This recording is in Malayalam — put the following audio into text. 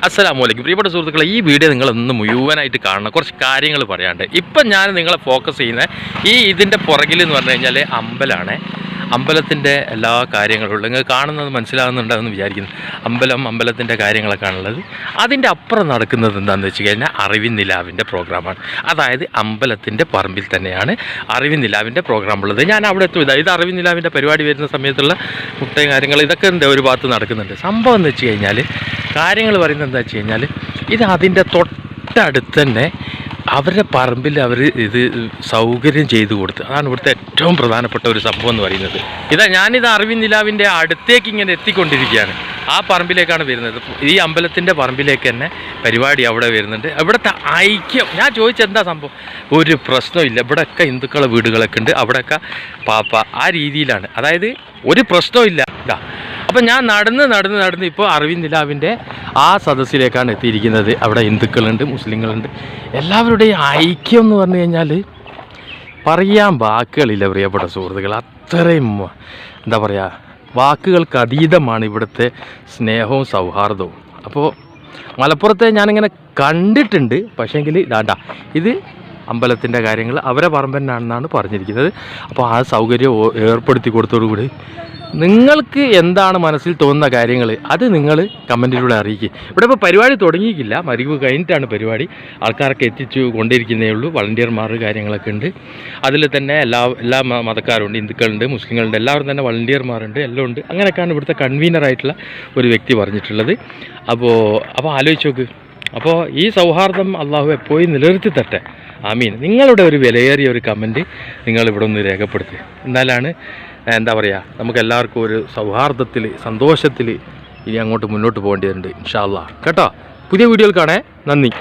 അസ്സലാമു അലൈക്കും പ്രിയപ്പെട്ട സുഹൃത്തുക്കളെ, ഈ വീഡിയോ നിങ്ങളൊന്ന് മുഴുവനായിട്ട് കാണണം. കുറച്ച് കാര്യങ്ങൾ പറയാണ്ട്. ഇപ്പം ഞാൻ നിങ്ങളെ ഫോക്കസ് ചെയ്യുന്ന ഇതിൻ്റെ പുറകിൽ എന്ന് പറഞ്ഞു കഴിഞ്ഞാൽ അമ്പലമാണ്. അമ്പലത്തിൻ്റെ എല്ലാ കാര്യങ്ങളും നിങ്ങൾ കാണുന്നത് മനസ്സിലാകുന്നുണ്ടെന്ന് വിചാരിക്കുന്നു. അമ്പലത്തിൻ്റെ കാര്യങ്ങളൊക്കെ ആണുള്ളത്. അതിൻ്റെ അപ്പുറം നടക്കുന്നത് എന്താണെന്ന് വെച്ച് കഴിഞ്ഞാൽ അറിവിൻ നിലാവിൻ്റെ പ്രോഗ്രാമാണ്. അതായത് അമ്പലത്തിൻ്റെ പറമ്പിൽ തന്നെയാണ് അറിവിൻ നിലാവിൻ്റെ പ്രോഗ്രാം ഉള്ളത്. ഞാൻ അവിടെ എത്തും. ഇത് അറിവിൻ നിലാവിൻ്റെ പരിപാടി വരുന്ന സമയത്തുള്ള മുട്ടയും കാര്യങ്ങൾ ഇതൊക്കെ ഉണ്ട്, ഒരു ഭാഗത്ത് നടക്കുന്നുണ്ട്. സംഭവം എന്ന് വെച്ച് കഴിഞ്ഞാൽ കാര്യങ്ങൾ പറയുന്നത് എന്താ വെച്ച് കഴിഞ്ഞാൽ ഇത് അതിൻ്റെ തൊട്ടടുത്ത് തന്നെ അവരുടെ പറമ്പിൽ അവർ ഇത് സൗകര്യം ചെയ്തു കൊടുത്ത്. അതാണ് ഇവിടുത്തെ ഏറ്റവും പ്രധാനപ്പെട്ട ഒരു സംഭവം എന്ന് പറയുന്നത്. ഞാനിത് അറിവിൻ നിലാവിൻ്റെ അടുത്തേക്ക് ഇങ്ങനെ എത്തിക്കൊണ്ടിരിക്കുകയാണ്. ആ പറമ്പിലേക്കാണ് വരുന്നത്. ഈ അമ്പലത്തിൻ്റെ പറമ്പിലേക്ക് തന്നെ പരിപാടി അവിടെ വരുന്നുണ്ട്. ഇവിടുത്തെ ഐക്യം ഞാൻ ചോദിച്ചെന്താ സംഭവം, ഒരു പ്രശ്നമില്ല. ഇവിടെയൊക്കെ ഹിന്ദുക്കളെ വീടുകളൊക്കെ ഉണ്ട്. അവിടെയൊക്കെ പാപ്പ ആ രീതിയിലാണ്. അതായത് ഒരു പ്രശ്നമില്ല. അപ്പം ഞാൻ നടന്ന് ഇപ്പോൾ അറിവിൻ നിലാവിൻ്റെ ആ സദസ്സിലേക്കാണ് എത്തിയിരിക്കുന്നത്. അവിടെ ഹിന്ദുക്കളുണ്ട്, മുസ്ലിങ്ങളുണ്ട്. എല്ലാവരുടെയും ഐക്യം എന്ന് പറഞ്ഞു കഴിഞ്ഞാൽ പറയാൻ വാക്കുകളില്ല പ്രിയപ്പെട്ട സുഹൃത്തുക്കൾ. അത്രയും എന്താ പറയുക, വാക്കുകൾക്ക് അതീതമാണ് ഇവിടുത്തെ സ്നേഹവും സൗഹാർദ്ദവും. അപ്പോൾ മലപ്പുറത്തെ ഞാനിങ്ങനെ കണ്ടിട്ടുണ്ട്. പക്ഷേങ്കിൽ ഇത് അമ്പലത്തിൻ്റെ കാര്യങ്ങൾ അവരെ പറമ്പനാണെന്നാണ് പറഞ്ഞിരിക്കുന്നത്. അപ്പോൾ ആ സൗകര്യം ഏർപ്പെടുത്തി കൊടുത്തോടുകൂടി നിങ്ങൾക്ക് എന്താണ് മനസ്സിൽ തോന്നുന്ന കാര്യങ്ങൾ അത് നിങ്ങൾ കമൻറ്റിലൂടെ അറിയിക്കുക. ഇവിടെ ഇപ്പോൾ പരിപാടി തുടങ്ങിയിട്ടില്ല, മരിവ് കഴിഞ്ഞിട്ടാണ് പരിപാടി. ആൾക്കാരൊക്കെ എത്തിച്ചു കൊണ്ടിരിക്കുന്നേ ഉള്ളൂ. വളണ്ടിയർമാർ കാര്യങ്ങളൊക്കെ ഉണ്ട്. അതിൽ തന്നെ എല്ലാ മതക്കാരുണ്ട്, ഹിന്ദുക്കളുണ്ട്, മുസ്ലിങ്ങളുണ്ട്, എല്ലാവരും തന്നെ വളണ്ടിയർമാരുണ്ട്, എല്ലാം ഉണ്ട്. അങ്ങനെയൊക്കെയാണ് ഇവിടുത്തെ കൺവീനറായിട്ടുള്ള ഒരു വ്യക്തി പറഞ്ഞിട്ടുള്ളത്. അപ്പോൾ ആലോചിച്ച് നോക്ക്. അപ്പോൾ ഈ സൗഹാർദ്ദം അള്ളാഹു എപ്പോഴും നിലനിർത്തി തട്ടെ. ആമീൻ. നിങ്ങളുടെ ഒരു വിലയേറിയ ഒരു കമൻറ്റ് നിങ്ങളിവിടെ ഒന്ന് രേഖപ്പെടുത്തുക. എന്നാലാണ് എന്താ പറയുക, നമുക്കെല്ലാവർക്കും ഒരു സൗഹാർദ്ദത്തിൽ സന്തോഷത്തിൽ ഇനി അങ്ങോട്ട് മുന്നോട്ട് പോകേണ്ടതുണ്ട് ഇൻഷാ അല്ലാഹ്. കേട്ടോ, പുതിയ വീഡിയോയിൽ കാണേ. നന്ദി.